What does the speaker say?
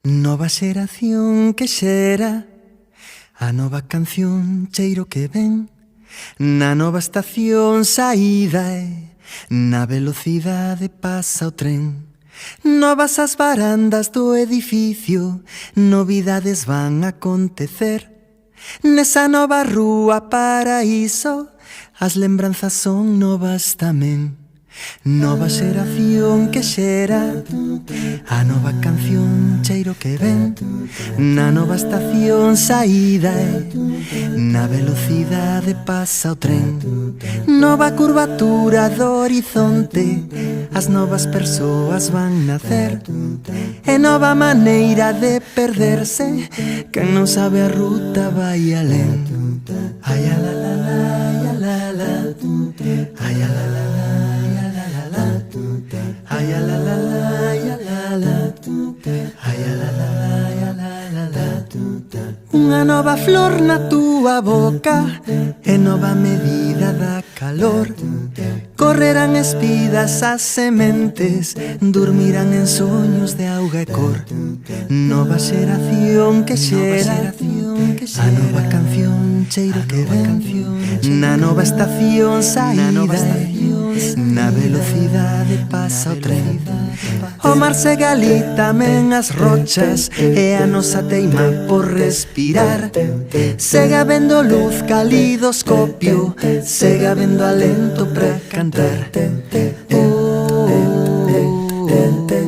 Nova xeración que xera a nova canción cheiro que ven. Na nova estación saída e na velocidade pasa o tren. Novas as varandas do edificio, novidades van a acontecer. Nesa nova rúa paraíso, as lembranzas son novas tamén. Nova xeración que xera a nova canción cheiro que ven. Na nova estación saída e na velocidade pasa o tren. Nova curvatura do horizonte, as novas persoas van nacer. E nova maneira de perderse, quen non sabe a ruta vai alén. Ai a la la la, ai a la la, ai a la la la. Ay a la la la, ay a la la, ay a la la la, ay a la la la. Unha nova flor na túa boca e nova medida da calor. Correrán espidas as sementes, dormirán en soños de auga e cor. Nova xeración que xera a nova canción cheiro que ven. Na nova estación saída na velocidade pasa o tren. O mar segue ali tamén as rochas e a nosa teima por respirar. Segue habendo luz, calidoscopio, segue habendo alento para cantar. Oh, oh, oh, oh.